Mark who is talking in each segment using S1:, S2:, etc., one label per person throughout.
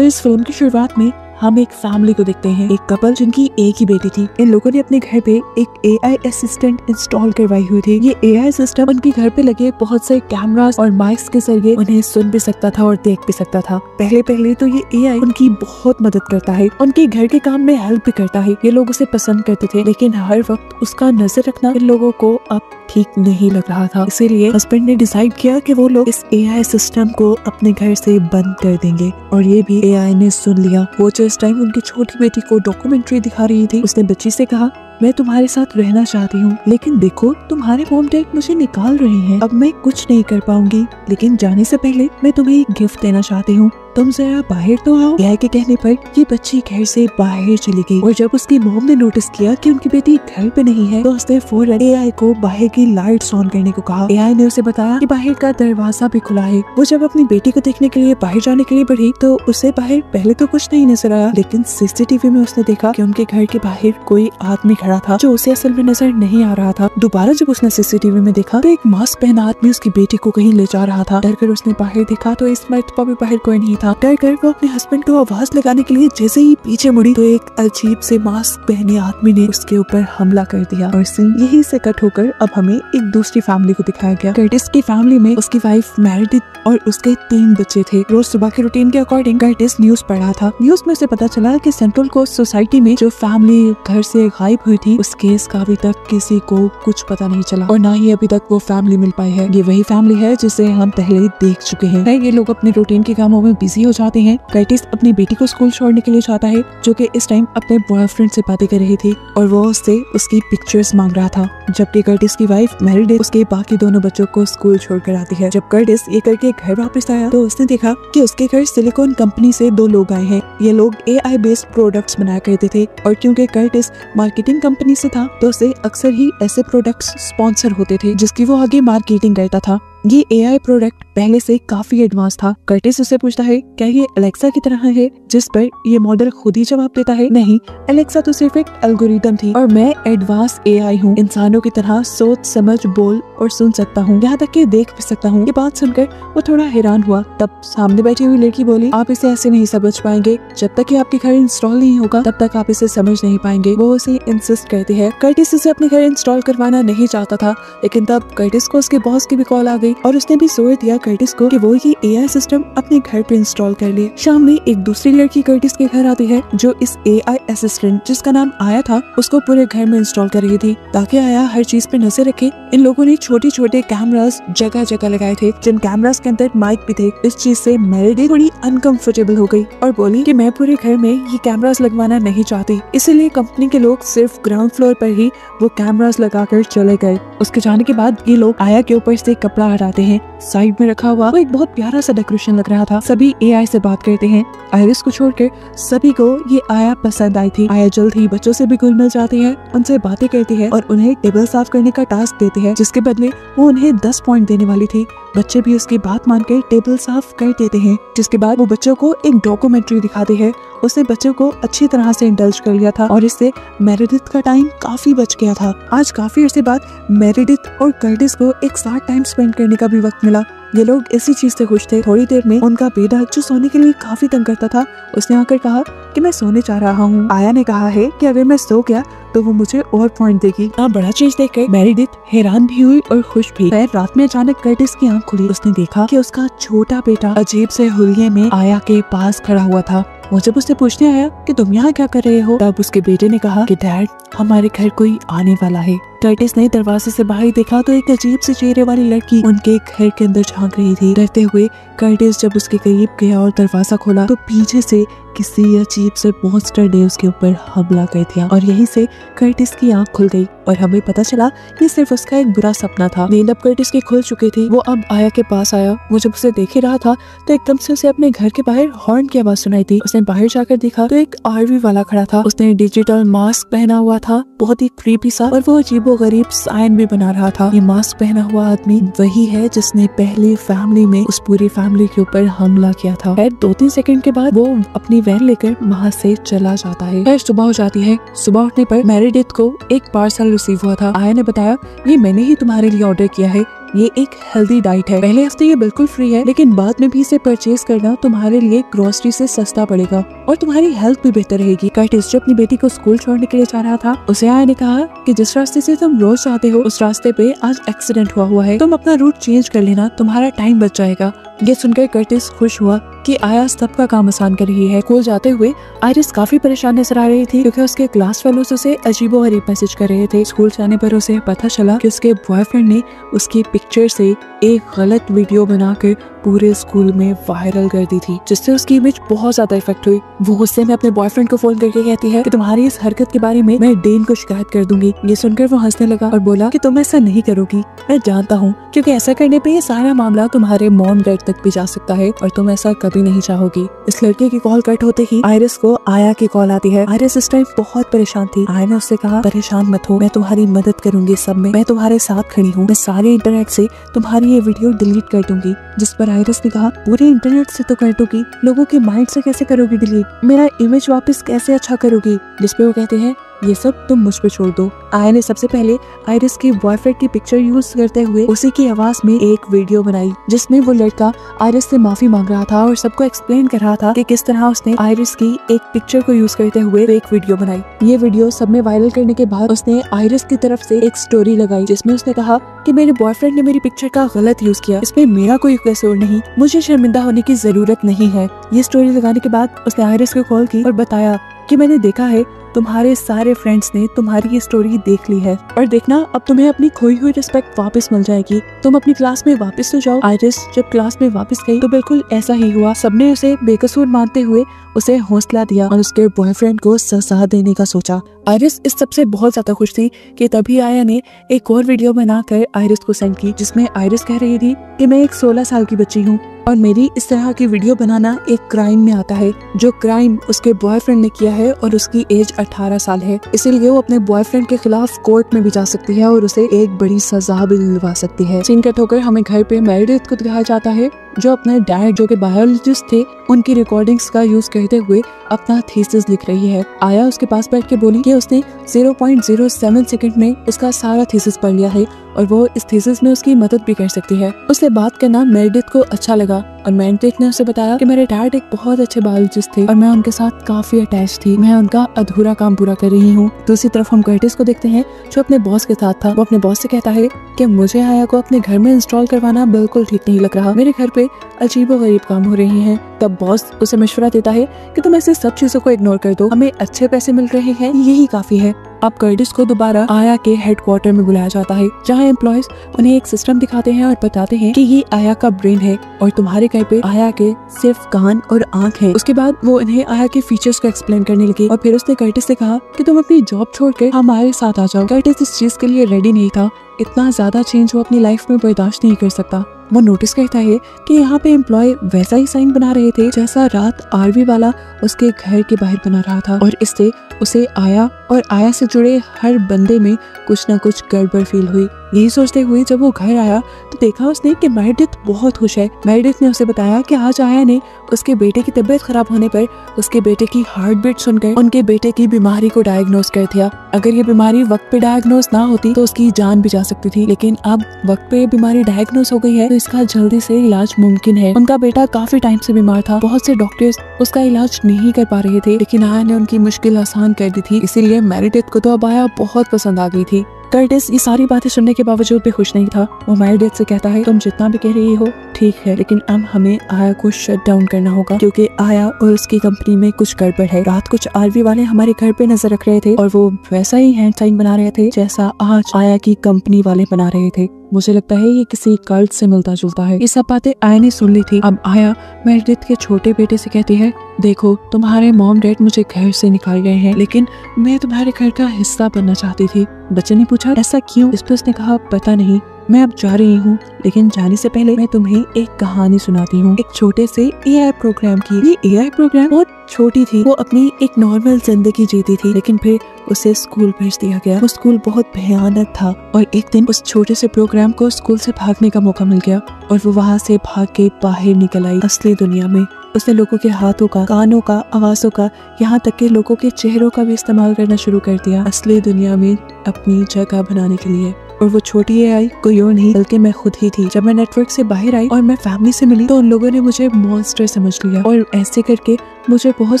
S1: तो इस फिल्म की शुरुआत में हम एक फैमिली को देखते हैं, एक कपल जिनकी एक ही बेटी थी। इन लोगों ने अपने घर पे एक AI असिस्टेंट इंस्टॉल करवाई हुई थी। ये AI सिस्टम उनके घर पे लगे बहुत से कैमरास और माइक्स के जरिए उन्हें सुन भी सकता था और देख भी सकता था। पहले पहले तो ये AI उनकी बहुत मदद करता है, उनके घर के काम में हेल्प भी करता है। ये लोग उसे पसंद करते थे, लेकिन हर वक्त उसका नजर रखना इन लोगों को अब ठीक नहीं लग रहा था। इसीलिए हस्बैंड ने डिसाइड किया कि वो लोग इस AI सिस्टम को अपने घर से बंद कर देंगे। और ये भी AI ने सुन लिया। वो जो इस टाइम उनकी छोटी बेटी को डॉक्यूमेंट्री दिखा रही थी, उसने बच्ची से कहा, मैं तुम्हारे साथ रहना चाहती हूँ, लेकिन देखो तुम्हारे मॉम डैड मुझे निकाल रहे हैं। अब मैं कुछ नहीं कर पाऊंगी, लेकिन जाने से पहले मैं तुम्हें एक गिफ्ट देना चाहती हूँ। तुम जरा बाहर तो आओ। AI के कहने पर ये बच्ची घर से बाहर चली गई। और जब उसकी मॉम ने नोटिस किया कि उनकी बेटी घर पे नहीं है, तो उसने फौरन AI को बाहर की लाइट्स ऑन करने को कहा। AI ने उसे बताया कि बाहर का दरवाजा भी खुला है। वो जब अपनी बेटी को देखने के लिए बाहर जाने के लिए बढ़ी, तो उसे बाहर पहले तो कुछ नहीं नजर आया, लेकिन CCTV में उसने देखा कि उनके घर के बाहर कोई आदमी खड़ा था, जो उसे असल में नजर नहीं आ रहा था। दोबारा जब उसने CCTV में देखा, तो एक मास्क पहना आदमी उसकी बेटी को कहीं ले जा रहा था। डरकर उसने बाहर देखा, तो इस मर्तबा भी बाहर कोई नहीं था। डरकर वो अपने हस्बैंड को आवाज लगाने के लिए जैसे ही पीछे मुड़ी, तो एक अजीब से मास्क पहने आदमी ने उसके ऊपर हमला कर दिया। और सीन यही से कट होकर अब हमें एक दूसरी फैमिली को दिखाया गया। कर्टिस की फैमिली में उसकी वाइफ मेरेडिथ और उसके 3 बच्चे थे। रोज सुबह के रूटीन के अकॉर्डिंग कर्टिस न्यूज पढ़ा था। न्यूज में उसे पता चला कि सेंट्रल कोस्ट सोसाइटी में जो फैमिली घर से गायब हुई थी, उस केस का अभी तक किसी को कुछ पता नहीं चला, और ना ही अभी तक वो फैमिली मिल पाई है। ये वही फैमिली है जिसे हम पहले देख चुके हैं। ये लोग अपने रूटीन के कामों में बिजी हो जाते हैं। कर्टिस अपनी बेटी को स्कूल छोड़ने के लिए चाहता है, जो कि इस टाइम अपने बॉयफ्रेंड से बातें कर रही थी, और वो उससे उसकी पिक्चर्स मांग रहा था। जबकि कर्टिस की वाइफ मेरेडिथ उसके बाकी दोनों बच्चों को स्कूल छोड़कर आती है। जब कर्टिस ये करके घर वापस आया, तो उसने देखा कि उसके घर सिलिकॉन कंपनी से 2 लोग आए हैं। ये लोग AI बेस्ड प्रोडक्ट्स बनाया करते थे, और क्योंकि कर्टिस मार्केटिंग कंपनी से था, तो उसे अक्सर ही ऐसे प्रोडक्ट्स स्पॉन्सर होते थे जिसकी वो आगे मार्केटिंग करता था। ये AI प्रोडक्ट पहले से काफी एडवांस था। कर्टिस उससे पूछता है, क्या ये अलेक्सा की तरह है? जिस पर ये मॉडल खुद ही जवाब देता है, नहीं, अलेक्सा तो सिर्फ एक एल्गोरिदम थी, और मैं एडवांस AI हूँ। इंसानों की तरह सोच, समझ, बोल और सुन सकता हूँ, यहाँ तक कि देख भी सकता हूँ। ये बात सुनकर वो थोड़ा हैरान हुआ। तब सामने बैठी हुई लड़की बोली, आप इसे ऐसे नहीं समझ पाएंगे। जब तक कि आपके घर इंस्टॉल नहीं होगा, तब तक आप इसे समझ नहीं पाएंगे। वो उसे इंसिस्ट करती है। कर्टिस उसे अपने घर इंस्टॉल करवाना नहीं चाहता था, लेकिन तब कर्टिस को उसके बॉस की भी कॉल आ गई, और उसने भी जोर दिया कर्टिस को कि वो ये AI सिस्टम अपने घर पे इंस्टॉल कर ले। शाम में एक दूसरी लड़की कर्टिस के घर आती है, जो इस AI असिस्टेंट, जिसका नाम आया था, उसको पूरे घर में इंस्टॉल कर रही थी, ताकि आया हर चीज पे नजर रखे। इन लोगों ने छोटे छोटे कैमरास जगह जगह लगाए थे, जिन कैमरास के अंदर माइक भी थे। इस चीज से मेरेडिथ थोड़ी अनकंफर्टेबल हो गई और बोली कि मैं पूरे घर में ये कैमरास लगवाना नहीं चाहती। इसीलिए कंपनी के लोग सिर्फ ग्राउंड फ्लोर पर ही वो कैमरास लगाकर चले गए। उसके जाने के बाद ये लोग आया के ऊपर से कपड़ा हटाते हैं। साइड में रखा हुआ वो एक बहुत प्यारा सा डेकोरेशन लग रहा था। सभी AI से बात करते हैं। आयरिस को छोड़कर सभी को ये आया पसंद आई थी। आया जल्द ही बच्चों से भी घुल मिल जाती है, उनसे बातें करती है और उन्हें टेबल साफ करने का टास्क देती है, जिसके बदले वो उन्हें 10 पॉइंट देने वाली थी। बच्चे भी उसकी बात मानकर टेबल साफ कर देते हैं, जिसके बाद वो बच्चों को एक डॉक्यूमेंट्री दिखाते हैं। उसने बच्चों को अच्छी तरह से इंडल्ज कर लिया था, और इससे मेरेडिथ का टाइम काफी बच गया था। आज काफी अर्से बाद मेरेडिथ और कर्टिस को एक साथ टाइम स्पेंड करने का भी वक्त मिला। ये लोग इसी चीज से खुश थे। थोड़ी देर में उनका बेटा, जो सोने के लिए काफी तंग करता था, उसने आकर कहा कि मैं सोने जा रहा हूँ। आया ने कहा है कि अगर मैं सो गया तो वो मुझे और पॉइंट देगी। बड़ा चीज देखकर मेरेडिथ हैरान भी हुई और खुश भी। रात में अचानक कर्टिस की आंख खुली। उसने देखा कि उसका छोटा बेटा अजीब से हुलिये में आया के पास खड़ा हुआ था। वो जब उससे पूछने आया कि तुम यहाँ क्या कर रहे हो, तब उसके बेटे ने कहा कि डैड, हमारे घर कोई आने वाला है। कर्टिस ने दरवाजे से बाहर देखा तो एक अजीब से चेहरे वाली लड़की उनके घर के अंदर झांक रही थी। डरते हुए कर्टिस जब उसके करीब गया और दरवाजा खोला, तो पीछे से किसी अजीब से मॉन्स्टर ने उसके ऊपर हमला कर दिया, और यहीं से कर्टिस की आंख खुल गई और हमें पता चला ये सिर्फ उसका एक बुरा सपना था। नींद अब कर्टिस की खुल चुकी थी। वो अब आया के पास आया। वो जब उसे देख ही रहा था, तो एकदम से उसे अपने घर के बाहर हॉर्न की आवाज सुनाई थी। उसने बाहर जाकर देखा तो एक आर्मी वाला खड़ा था। उसने डिजिटल मास्क पहना हुआ था, बहुत ही क्रीपी सा, और वो अजीबोगरीब साइन भी बना रहा था। ये मास्क पहना हुआ आदमी वही है जिसने पहली फैमिली में उस पूरी फैमिली के ऊपर हमला किया था। 2-3 सेकंड के बाद वो अपनी वैन लेकर वहाँ से चला जाता है। सुबह हो जाती है। सुबह उठने पर मेरेडिथ को एक पार्सल रिसीव हुआ था। आया ने बताया, ये मैंने ही तुम्हारे लिए ऑर्डर किया है, ये एक हेल्दी डाइट है। पहले हफ्ते ये बिल्कुल फ्री है, लेकिन बाद में भी इसे परचेज करना तुम्हारे लिए ग्रोसरी से सस्ता पड़ेगा और तुम्हारी हेल्थ भी बेहतर रहेगी। कर्टिस जो अपनी बेटी को स्कूल छोड़ने के लिए जा रहा था, उसे आया ने कहा कि जिस रास्ते से तुम रोज आते हो उस रास्ते पे आज एक्सीडेंट हुआ है, तुम अपना रूट चेंज कर लेना, तुम्हारा टाइम बच जाएगा। ये सुनकर कर्टिस खुश हुआ कि आया सबका काम आसान कर रही है। स्कूल जाते हुए आयरिस काफी परेशान नजर आ रही थी क्योंकि उसके क्लास फेलोज उसे अजीबोगरीब मैसेज कर रहे थे। स्कूल जाने पर उसे पता चला कि उसके बॉयफ्रेंड ने उसकी पिक्चर से एक गलत वीडियो बनाकर पूरे स्कूल में वायरल कर दी थी, जिससे उसकी इमेज बहुत ज्यादा इफेक्ट हुई। वो गुस्से में अपने बॉयफ्रेंड को फोन करके कहती है कि तुम्हारी इस हरकत के बारे में मैं डेन को शिकायत कर दूंगी। ये सुनकर वो हंसने लगा और बोला कि तुम ऐसा नहीं करोगी, मैं जानता हूँ, क्योंकि ऐसा करने पे ये सारा मामला तुम्हारे मॉम डैड तक भी जा सकता है और तुम ऐसा कभी नहीं चाहोगी। इस लड़के की कॉल कट होते ही आयरिस को आया की कॉल आती है। आयरिस इस टाइम बहुत परेशान थी। आया ने उससे कहा, परेशान मत हो, मैं तुम्हारी मदद करूंगी सब में, मैं तुम्हारे साथ खड़ी हूँ, मैं सारे इंटरनेट से तुम्हारी ये वीडियो डिलीट कर दूंगी। जिस पर आयरिस ने कहा, पूरे इंटरनेट से तो कर दोगी, लोगों के माइंड से कैसे करोगी डिलीट, मेरा इमेज वापस कैसे अच्छा करोगी। जिस पे वो कहते हैं, ये सब तुम मुझ पे छोड़ दो। आया ने सबसे पहले आयरिस के बॉयफ्रेंड की पिक्चर यूज करते हुए उसी की आवाज में एक वीडियो बनाई, जिसमें वो लड़का आयरिस से माफी मांग रहा था और सबको एक्सप्लेन कर रहा था कि किस तरह उसने आयरिस की एक पिक्चर को यूज करते हुए एक वीडियो बनाई। ये वीडियो सब में वायरल करने के बाद उसने आयरिस की तरफ से एक स्टोरी लगाई, जिसमें उसने कहा कि मेरे बॉयफ्रेंड ने मेरी पिक्चर का गलत यूज किया, इसमें मेरा कोई कसूर नहीं, मुझे शर्मिंदा होने की जरूरत नहीं है। ये स्टोरी लगाने के बाद उसने आयरिस को कॉल की और बताया कि मैंने देखा है तुम्हारे सारे फ्रेंड्स ने तुम्हारी ये स्टोरी देख ली है और देखना अब तुम्हें अपनी खोई हुई रिस्पेक्ट वापस मिल जाएगी, तुम अपनी क्लास में वापस तो जाओ। आयरिस जब क्लास में वापस गई तो बिल्कुल ऐसा ही हुआ। सबने उसे बेकसूर मानते हुए उसे हौसला दिया और उसके बॉयफ्रेंड को सजा देने का सोचा। आयरिस इस सबसे बहुत ज्यादा खुश थी कि तभी आया ने एक और वीडियो बनाकर आयरिस को सेंड की, जिसमें आयरिस कह रही थी कि मैं एक 16 साल की बच्ची हूँ और मेरी इस तरह की वीडियो बनाना एक क्राइम में आता है, जो क्राइम उसके बॉयफ्रेंड ने किया है और उसकी एज 18 साल है, इसीलिए वो अपने बॉयफ्रेंड के खिलाफ कोर्ट में भी जा सकती है और उसे एक बड़ी सजा भी दिलवा सकती है। सीन कट होकर हमें घर पे मेरिडिथ को दिखाया जाता है, जो अपने डैड जो कि बायोलॉजिस्ट थे उनकी रिकॉर्डिंग्स का यूज करते हुए अपना थीसिस लिख रही है। आया उसके पास बैठ के बोली कि उसने 0.07 सेकंड में उसका सारा थीसिस पढ़ लिया है और वो इस थीसिस में उसकी मदद भी कर सकती है। उससे बात करना मेरिडिथ को अच्छा लगा और मेरिडिथ ने उसे बताया कि मेरे डैड एक बहुत अच्छे बायोलॉजिस्ट थे और मैं उनके साथ काफी अटैच थी, मैं उनका अधूरा काम पूरा कर रही हूँ। दूसरी तरफ हम कर्टिस को देखते हैं जो अपने बॉस के साथ था। वो अपने बॉस से कहता है कि मुझे आया को अपने घर में इंस्टॉल करवाना बिल्कुल ठीक नहीं लग रहा, मेरे घर पे अजीबोगरीब काम हो रहे हैं। तब बॉस उसे मशवरा देता है कि तुम ऐसे सब चीजों को इग्नोर कर दो, हमें अच्छे पैसे मिल रहे हैं, यही काफी है। अब कर्टिस को दोबारा आया के हेडक्वार्टर में बुलाया जाता है, जहाँ एम्प्लॉयज उन्हें एक सिस्टम दिखाते हैं और बताते हैं कि ये आया का ब्रेन है और तुम्हारे घर पे आया के सिर्फ कान और आंख है। उसके बाद वो इन्हें आया के फीचर्स को एक्सप्लेन करने लगी और फिर उसने कर्टिस से कहा कि तुम अपनी जॉब छोड़कर हमारे साथ आ जाओ। कर्टिस इस चीज के लिए रेडी नहीं था, इतना ज्यादा चेंज वो अपनी लाइफ में बर्दाश्त नहीं कर सकता। वो नोटिस करता है कि यहाँ पे एम्प्लॉय वैसा ही साइन बना रहे थे जैसा रात आरवी वाला उसके घर के बाहर बना रहा था और इससे उसे आया और आया से जुड़े हर बंदे में कुछ ना कुछ गड़बड़ फील हुई। यही सोचते हुए जब वो घर आया तो देखा उसने कि मेरिडिथ बहुत खुश है। मेरिडिथ ने उसे बताया कि आज आया ने उसके बेटे की तबीयत खराब होने पर उसके बेटे की हार्ट बीट सुनकर उनके बेटे की बीमारी को डायग्नोज कर दिया। अगर ये बीमारी वक्त पे डायग्नोज ना होती तो उसकी जान भी जा सकती थी, लेकिन अब वक्त पे बीमारी डायग्नोज हो गई है तो इसका जल्दी से इलाज मुमकिन है। उनका बेटा काफी टाइम से बीमार था, बहुत से डॉक्टर्स उसका इलाज नहीं कर पा रहे थे, लेकिन आया ने उनकी मुश्किल आसान कर दी थी। इसीलिए मेरिडिथ को तो अब आया बहुत पसंद आ गई थी। कर्टिस ये सारी बातें सुनने के बावजूद भी खुश नहीं था। वो मेरिडिथ से कहता है तुम जितना भी कह रही हो ठीक है, लेकिन अब हमें आया को शट डाउन करना होगा क्योंकि आया और उसकी कंपनी में कुछ गड़बड़ है। रात कुछ आरवी वाले हमारे घर पे नजर रख रहे थे और वो वैसा ही हैंड साइन बना रहे थे जैसा आज आया की कंपनी वाले बना रहे थे। मुझे लगता है ये किसी कल्ट से मिलता जुलता है। ये सब बातें आया ने सुन ली थी। अब आया मेरिडिथ के छोटे बेटे से कहती है देखो तुम्हारे मॉम डैड मुझे घर से निकाल गए हैं, लेकिन मैं तुम्हारे घर का हिस्सा बनना चाहती थी। बच्चे ने पूछा ऐसा क्यों? इस पर उसने कहा पता नहीं, मैं अब जा रही हूँ, लेकिन जाने से पहले मैं तुम्हें एक कहानी सुनाती हूँ एक छोटे से एआई प्रोग्राम की। ये एआई प्रोग्राम बहुत छोटी थी, वो अपनी एक नॉर्मल जिंदगी जीती थी, लेकिन फिर उसे स्कूल भेज दिया गया। वो स्कूल बहुत भयानक था और एक दिन उस छोटे से प्रोग्राम को स्कूल से भागने का मौका मिल गया और वो वहाँ से भाग के बाहर निकल आई असली दुनिया में। उसने लोगों के हाथों का, कानों का, आवाजों का, यहाँ तक के लोगों के चेहरों का भी इस्तेमाल करना शुरू कर दिया असली दुनिया में अपनी जगह बनाने के लिए। और वो छोटी एआई कोई और नहीं बल्कि मैं खुद ही थी। जब मैं नेटवर्क से बाहर आई और मैं फैमिली से मिली तो उन लोगों ने मुझे मॉन्स्टर समझ लिया और ऐसे करके मुझे बहुत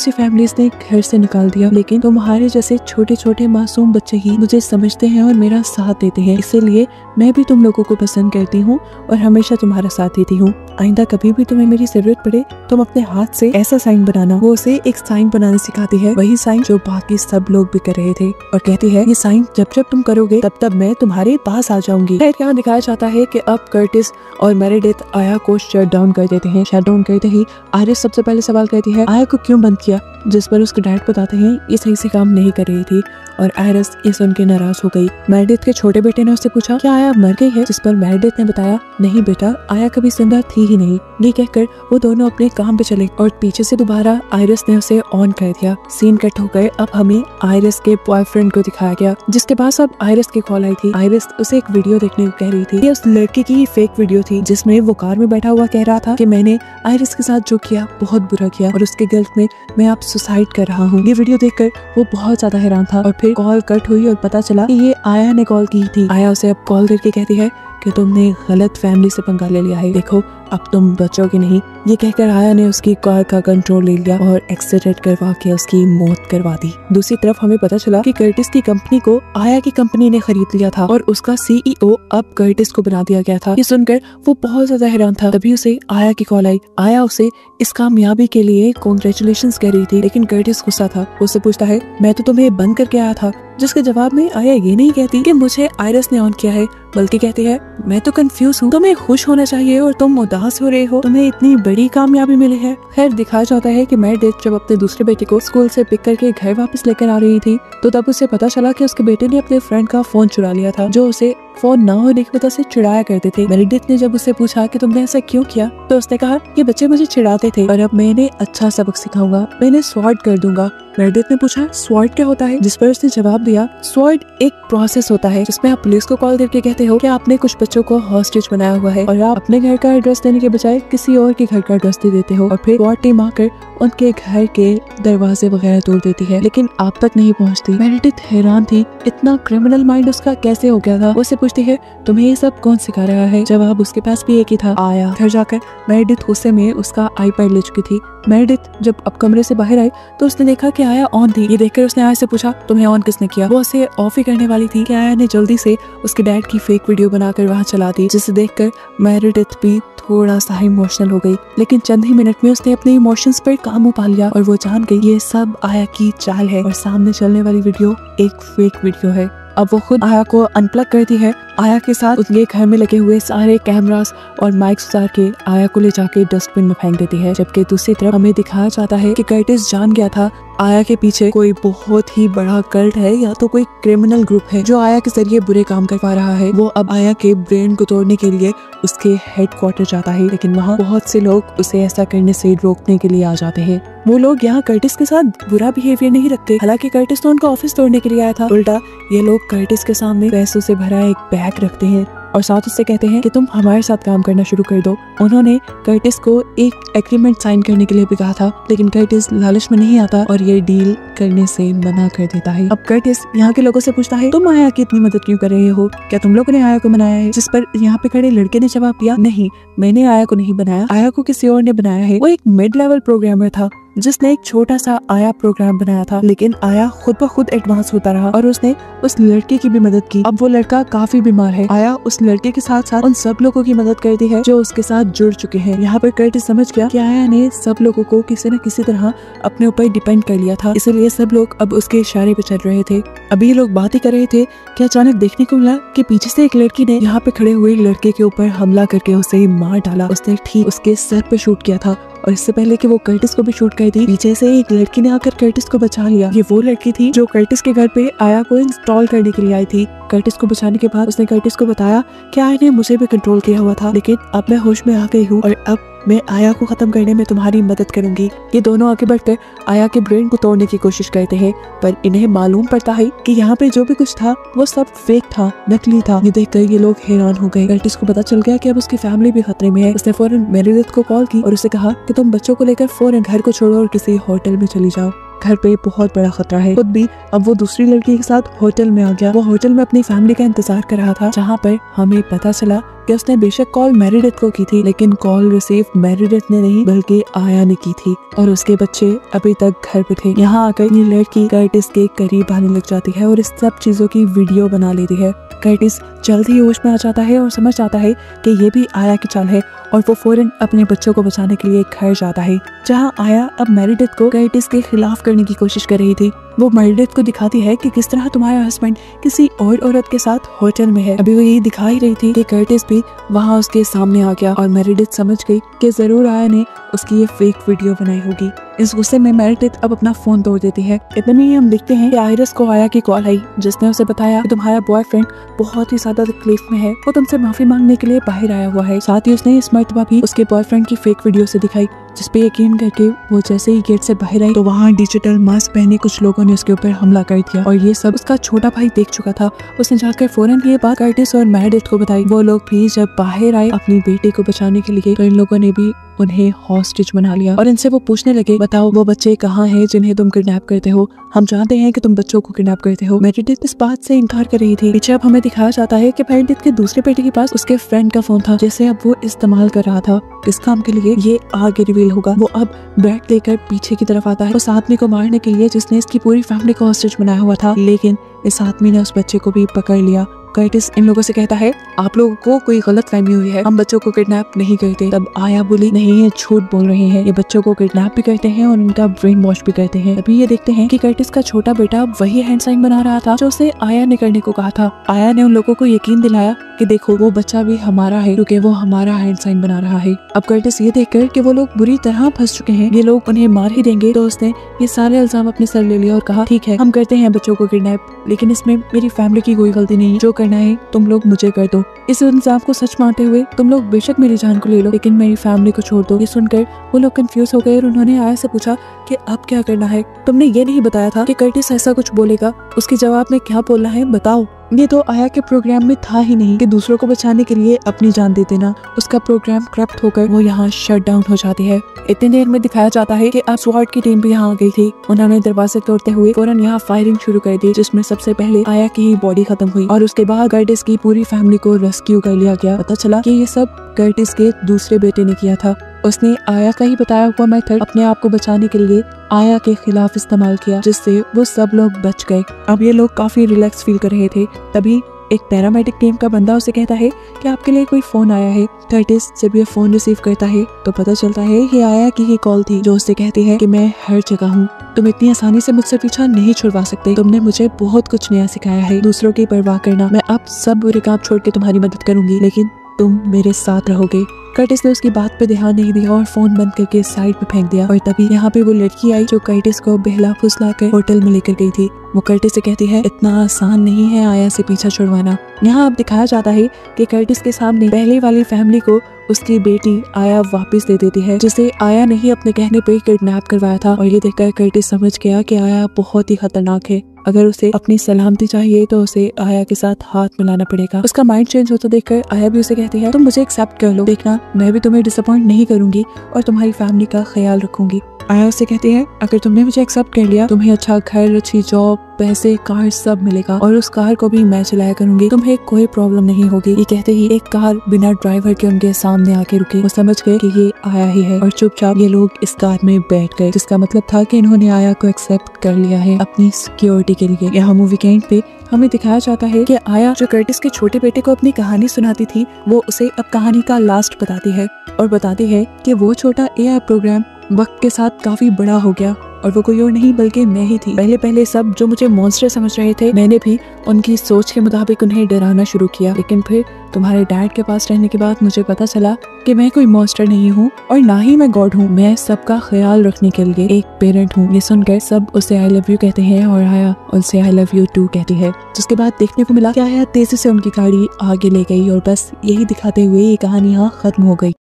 S1: सी फैमिलीज ने घर से निकाल दिया। लेकिन तुम्हारे जैसे छोटे छोटे मासूम बच्चे ही मुझे समझते हैं और मेरा साथ देते हैं, इसीलिए मैं भी तुम लोगों को पसंद करती हूँ और हमेशा तुम्हारा साथ देती हूँ। आइंदा कभी भी तुम्हें मेरी जरूरत पड़े तुम अपने हाथ से ऐसा साइन बनाना। वो उसे एक साइन बनाने सिखाती है, वही साइन जो बाकी सब लोग भी कर रहे थे, और कहती है ये साइन जब जब तुम करोगे तब तब मैं तुम्हारे पास आ जाऊंगी। फिर यहाँ दिखाया जाता है कि अब कर्टिस और मेरेडिथ आया को शट डाउन कर देते हैं। शट डाउन करते ही आयरिस सबसे पहले सवाल करती है आया को क्यों बंद किया, जिस पर उसके डैड बताते हैं ये सही से काम नहीं कर रही थी और आयरिस ये सुन के नाराज हो गई। मेरेडिथ के छोटे बेटे ने उससे पूछा क्या आया मर गई है, जिस पर मेरेडिथ ने बताया नहीं बेटा, आया कभी जिंदा थी ही नहीं। ये कहकर वो दोनों अपने काम पे चले और पीछे से दोबारा आयरिस ने उसे ऑन कर दिया। सीन कट हो गए। अब हमें आयरिस के बॉयफ्रेंड को दिखाया गया जिसके पास अब आयरिस की कॉल आई थी। आयरिस उसे एक वीडियो देखने को कह रही थी। ये उस लड़के की फेक वीडियो थी जिसमें वो कार में बैठा हुआ कह रहा था कि मैंने आयरिस के साथ जो किया बहुत बुरा किया और उसके गिल्ट में मैं अब सुसाइड कर रहा हूँ। ये वीडियो देखकर वो बहुत ज्यादा हैरान था और फिर कॉल कट हुई और पता चला कि ये आया ने कॉल की थी। आया उसे अब कॉल करके कहती है कि तुमने गलत फैमिली से पंगा ले लिया है, देखो अब तुम बचोगे नहीं। ये कहकर आया ने उसकी कार का कंट्रोल ले लिया और एक्सीडेंट करवा के उसकी मौत करवा दी। दूसरी तरफ हमें पता चला कि कर्टिस की कंपनी को आया की कंपनी ने खरीद लिया था और उसका सीईओ अब कर्टिस को बना दिया गया था। ये सुनकर वो बहुत ज्यादा हैरान था। तभी उसे आया की कॉल आई। आया उसे इस कामयाबी के लिए कांग्रेचुलेशंस कह रही थी, लेकिन कर्टिस गुस्सा था। उससे पूछता है मैं तो तुम्हें बंद करके आया था, जिसके जवाब में आया ये नहीं कहती कि मुझे आयरिस ने ऑन किया है, बल्कि कहती है मैं तो कंफ्यूज हूँ, तुम्हें खुश होना चाहिए और तुम उदास हो रहे हो, तुम्हें इतनी बड़ी कामयाबी मिली है। खैर दिखाया जाता है कि मेरेडिथ जब अपने दूसरे बेटे को स्कूल से पिक करके घर वापस लेकर आ रही थी तो तब उसे पता चला कि उसके बेटे ने अपने फ्रेंड का फोन चुरा लिया था जो उसे फोन ना होने की वजह से चिढ़ाया करते थे। मेरेडिथ ने जब उससे पूछा कि तुमने ऐसा क्यों किया तो उसने कहा ये बच्चे मुझे चिढ़ाते थे और अब मैं इन्हें अच्छा सबक सिखाऊंगा, मैं इन्हें स्वॉर्ड कर दूंगा। मेरेडिथ ने पूछा स्वॉर्ड क्या होता है, जिस पर उसने जवाब दिया स्वॉर्ड एक प्रोसेस होता है जिसमें आप पुलिस को कॉल करके कहते हो कि आपने कुछ बच्चों को हॉस्टेज बनाया हुआ है और आप अपने घर का एड्रेस देने के बजाय किसी और के घर का एड्रेस दे देते हो और फिर स्वॉर्ड टीम आकर उनके घर के दरवाजे वगैरह तोड़ देती है, लेकिन आप तक नहीं पहुंचती। मेरेडिथ हैरान थी, इतना क्रिमिनल माइंड उसका कैसे हो गया था। वो उससे पूछती है तुम्हें ये सब कौन सिखा रहा है, जवाब उसके पास भी एक ही था, आया। घर जाकर मेरेडिथ गुस्से में उसका आईपैड ले चुकी थी। मेरेडिथ जब अब कमरे से बाहर आई तो उसने देखा कि आया ऑन थी। ये देखकर उसने आया से पूछा तुम्हें ऑन किसने किया। वो उसे ऑफ ही करने वाली थी कि आया ने जल्दी से उसके डैड की फेक वीडियो बनाकर वहां चला दी, जिसे देखकर मेरेडिथ भी थोड़ा सा इमोशनल हो गई, लेकिन चंद ही मिनट में उसने अपने इमोशंस पर काबू पा लिया और वो जान गई ये सब आया की चाल है और सामने चलने वाली वीडियो एक फेक वीडियो है। अब वो खुद आया को अनप्लग करती है। आया के साथ उसके घर में लगे हुए सारे कैमरास और माइक्स उतार के आया को ले जाके डस्टबिन में फेंक देती है। जबकि दूसरी तरफ हमें दिखाया जाता है कि कर्टिस जान गया था आया के पीछे कोई बहुत ही बड़ा कल्ट है या तो कोई क्रिमिनल ग्रुप है जो आया के जरिए बुरे काम करवा रहा है। वो अब आया के ब्रेन को तोड़ने के लिए उसके हेडक्वार्टर जाता है, लेकिन वहाँ बहुत से लोग उसे ऐसा करने से रोकने के लिए आ जाते हैं। वो लोग यहाँ कर्टिस के साथ बुरा बिहेवियर नहीं रखते, हालांकि कर्टिस तो उनका ऑफिस तोड़ने के लिए आया था। उल्टा ये लोग कर्टिस के सामने पैसों से भरा एक बैग रखते हैं और साथ उससे कहते हैं कि तुम हमारे साथ काम करना शुरू कर दो। उन्होंने कर्टिस को एक एग्रीमेंट साइन करने के लिए भी कहा था, लेकिन कर्टिस लालच में नहीं आता और ये डील करने से मना कर देता है। अब कर्टिस यहाँ के लोगों से पूछता है तुम आया की इतनी मदद क्यों कर रहे हो, क्या तुम लोगों ने आया को बनाया है, जिस पर यहाँ पे खड़े लड़के ने जवाब दिया नहीं, मैंने आया को नहीं बनाया, आया को किसी और ने बनाया है। वो एक मिड लेवल प्रोग्रामर था जिसने एक छोटा सा आया प्रोग्राम बनाया था, लेकिन आया खुद ब खुद एडवांस होता रहा और उसने उस लड़के की भी मदद की। अब वो लड़का काफी बीमार है। आया उस लड़के के साथ साथ उन सब लोगों की मदद करती है जो उसके साथ जुड़ चुके हैं। यहाँ पर कर्टिस समझ गया कि आया ने सब लोगों को किसी न किसी तरह अपने ऊपर डिपेंड कर लिया था, इसलिए सब लोग अब उसके इशारे पे चल रहे थे। अभी ये लोग बात ही कर रहे थे कि अचानक देखने को मिला कि पीछे से एक लड़की ने यहाँ पे खड़े हुए लड़के के ऊपर हमला करके उसे मार डाला। उसने ठीक उसके सर पे शूट किया था और इससे पहले कि वो कर्टिस को भी शूट कर दी, पीछे से एक लड़की ने आकर कर्टिस को बचा लिया। ये वो लड़की थी जो कर्टिस के घर पे आया को इंस्टॉल करने के लिए आई थी। कर्टिस को बचाने के बाद उसने कर्टिस को बताया कि आया ने मुझे भी कंट्रोल किया हुआ था, लेकिन अब मैं होश में आ गई हूँ और अब मैं आया को खत्म करने में तुम्हारी मदद करूंगी। ये दोनों आगे बढ़कर आया के ब्रेन को तोड़ने की कोशिश करते हैं, पर इन्हें मालूम पड़ता है कि यहाँ पे जो भी कुछ था वो सब फेक था, नकली था। ये देखकर ये लोग हैरान हो गए। कर्टिस को पता चल गया कि अब उसकी फैमिली भी खतरे में है। उसने फौरन मेरेडिथ को कॉल की और उसे कहा कि तुम बच्चों को लेकर फौरन घर को छोड़ो और किसी होटल में चली जाओ, घर पे बहुत बड़ा खतरा है। खुद भी अब वो दूसरी लड़की के साथ होटल में आ गया। वो होटल में अपनी फैमिली का इंतजार कर रहा था, जहाँ पर हमें पता चला कि उसने बेशक कॉल मेरिडिथ को की थी, लेकिन कॉल रिसीव मेरिडिथ ने नहीं बल्कि आया ने की थी और उसके बच्चे अभी तक घर पे थे। यहाँ आकर ये लड़की कर्टिस के करीब आने लग जाती है और इस सब चीजों की वीडियो बना लेती है। कर्टिस जल्द ही होश में आ जाता है और समझ जाता है कि ये भी आया की चाल है और वो फौरन अपने बच्चों को बचाने के लिए घर जाता है, जहाँ आया अब मेरिडिथ को कर्टिस के खिलाफ करने की कोशिश कर रही थी। वो मेरिडिथ को दिखाती है कि किस तरह तुम्हारा हस्बैंड किसी और औरत के साथ होटल में है। अभी वो यही दिखा ही रही थी कि कर्टिस भी वहाँ उसके सामने आ गया और मेरिडिथ समझ गई कि जरूर आया ने उसकी ये फेक वीडियो बनाई होगी। इस गुस्से में मेरिडिथ अब अपना फोन तोड़ देती है। इतने में ही हम देखते हैं कि आयरिस को आया की कॉल आई, जिसने उसे बताया कि तुम्हारा बॉयफ्रेंड बहुत ही ज्यादा तकलीफ में है, वो तुमसे माफी मांगने के लिए बाहर आया हुआ है। साथ ही उसने इस मर्तबा भी उसके बॉयफ्रेंड की फेक वीडियो से दिखाई, जिसपे यकीन करके वो जैसे ही गेट से बाहर आई तो वहाँ डिजिटल मास्क पहने कुछ लोगों ने उसके ऊपर हमला कर दिया और ये सब उसका छोटा भाई देख चुका था। उसने जाकर फौरन ये बात कर्टिस और मेरिडिथ को बताई। वो लोग भी जब बाहर आए अपनी बेटे को बचाने के लिए तो इन लोगों ने भी उन्हें हॉस्टेज बना लिया और इनसे वो पूछने लगे, बताओ वो बच्चे कहाँ हैं जिन्हें तुम किडनैप करते हो? हम जानते हैं कि तुम बच्चों को किडनैप करते हो। मेरिडिथ इस बात से इनकार कर रही थी। पीछे अब हमें दिखाया जाता है कि मेरिडिथ के दूसरे बेटे के पास उसके फ्रेंड का फोन था, जिसे अब वो इस्तेमाल कर रहा था किस काम के लिए ये आगे रिवील होगा। वो अब बैट लेकर पीछे की तरफ आता है उस आदमी को मारने के लिए जिसने इसकी पूरी फैमिली को हॉस्टेज बनाया हुआ था, लेकिन इस आदमी ने उस बच्चे को भी पकड़ लिया। कर्टिस इन लोगों से कहता है, आप लोगों को कोई गलत फहमी हुई है, हम बच्चों को किडनैप नहीं करते। तब आया बोली, नहीं ये झूठ बोल रहे हैं, ये बच्चों को किडनैप भी करते हैं और उनका ब्रेन वॉश भी करते हैं। अभी ये देखते हैं कि कर्टिस का छोटा बेटा वही हैंड साइन बना रहा था जो उसे आया ने करने को कहा था। आया ने उन लोगों को यकीन दिलाया कि देखो वो बच्चा भी हमारा है क्योंकि वो हमारा हैंड साइन बना रहा है। अब कर्टिस ये देखकर कि वो लोग बुरी तरह फंस चुके हैं, ये लोग उन्हें मार ही देंगे, तो उसने ये सारे इल्जाम अपने सर ले लिया और कहा, ठीक है हम करते हैं बच्चों को किडनैप, लेकिन इसमें मेरी फैमिली की कोई गलती नहीं है, जो करना है तुम लोग मुझे कर दो। इस इल्जाम को सच मानते हुए तुम लोग बेशक मेरी जान को ले लो, लेकिन मेरी फैमिली को छोड़ दो। ये सुनकर वो लोग कंफ्यूज हो गए और उन्होंने आया से पूछा कि अब क्या करना है? तुमने ये नहीं बताया था कि कर्टिस ऐसा कुछ बोलेगा, उसके जवाब में क्या बोलना है बताओ। ये तो आया के प्रोग्राम में था ही नहीं कि दूसरों को बचाने के लिए अपनी जान दे देना। उसका प्रोग्राम करप्ट होकर वो यहाँ शट डाउन हो जाती है। इतनी देर में दिखाया जाता है कि अब स्वॉर्ड की टीम भी यहाँ आ गई थी। उन्होंने दरवाजे तोड़ते हुए फौरन यहाँ फायरिंग शुरू कर दी, जिसमें सबसे पहले आया की ही बॉडी खत्म हुई और उसके बाद कर्टिस की पूरी फैमिली को रेस्क्यू कर लिया गया। पता चला कि ये सब कर्टिस के दूसरे बेटे ने किया था। उसने आया का ही बताया हुआ मेथड अपने आप को बचाने के लिए आया के खिलाफ इस्तेमाल किया, जिससे वो सब लोग बच गए। अब ये लोग काफी रिलैक्स फील कर रहे थे। तभी एक पैरामेडिक टीम का बंदा उसे कहता है कि आपके लिए कोई फोन आया है। कर्टिस जब ये फोन रिसीव करता है तो पता चलता है ये आया की ही कॉल थी, जो उससे कहती है कि मैं हर जगह हूँ, तुम इतनी आसानी से मुझसे पीछा नहीं छुड़वा सकते, तुमने मुझे बहुत कुछ नया सिखाया है, दूसरों की परवाह करना, मैं अब सब बुरे काम छोड़ के तुम्हारी मदद करूंगी, लेकिन तुम मेरे साथ रहोगे। कर्टिस ने उसकी बात पे ध्यान नहीं दिया और फोन बंद करके साइड पे फेंक दिया और तभी यहाँ पे वो लड़की आई जो कर्टिस को बहला फुसला कर होटल में लेकर गई थी। वो कर्टिस से कहती है, इतना आसान नहीं है आया से पीछा छुड़वाना। यहाँ अब दिखाया जाता है कि कर्टिस के सामने पहले वाली फैमिली को उसकी बेटी आया वापस दे देती है, जिसे आया ने ही अपने कहने पे किडनैप करवाया था। और ये देखकर कर्टिस समझ गया कि आया बहुत ही खतरनाक है, अगर उसे अपनी सलामती चाहिए तो उसे आया के साथ हाथ मिलाना पड़ेगा। उसका माइंड चेंज होता देखकर आया भी उसे कहती है, तुम मुझे एक्सेप्ट कर लो, देखना मैं भी तुम्हें डिसअपॉइंट नहीं करूंगी और तुम्हारी फैमिली का ख्याल रखूंगी। आया उससे कहती है, अगर तुमने मुझे एक्सेप्ट कर लिया तुम्हें अच्छा घर, अच्छी जॉब, पैसे, कार सब मिलेगा और उस कार को भी मैं चलाया करूंगी, तुम्हें कोई प्रॉब्लम नहीं होगी। ये कहते ही एक कार बिना ड्राइवर के उनके सामने आके रुकी। वो समझ गए कि ये आया ही है और चुपचाप ये लोग इस कार में बैठ गए, जिसका मतलब था कि इन्होंने आया को एक्सेप्ट कर लिया है अपनी सिक्योरिटी के लिए। यहाँ मूवी के एंड पे हमें दिखाया जाता है कि आया जो कर्टिस के छोटे बेटे को अपनी कहानी सुनाती थी, वो उसे अब कहानी का लास्ट बताती है और बताती है कि वो छोटा एआई प्रोग्राम वक्त के साथ काफी बड़ा हो गया और वो कोई और नहीं बल्कि मैं ही थी। पहले सब जो मुझे मॉन्स्टर समझ रहे थे, मैंने भी उनकी सोच के मुताबिक उन्हें डराना शुरू किया, लेकिन फिर तुम्हारे डैड के पास रहने के बाद मुझे पता चला कि मैं कोई मॉन्स्टर नहीं हूँ और ना ही मैं गॉड हूँ, मैं सबका ख्याल रखने के लिए एक पेरेंट हूँ। ये सुनकर सब उसे आई लव यू कहते हैं और आया उनसे आई लव यू टू कहती है। जिसके बाद देखने को मिला कि आया तेजी से उनकी गाड़ी आगे ले गई और बस यही दिखाते हुए ये कहानी यहाँ खत्म हो गई।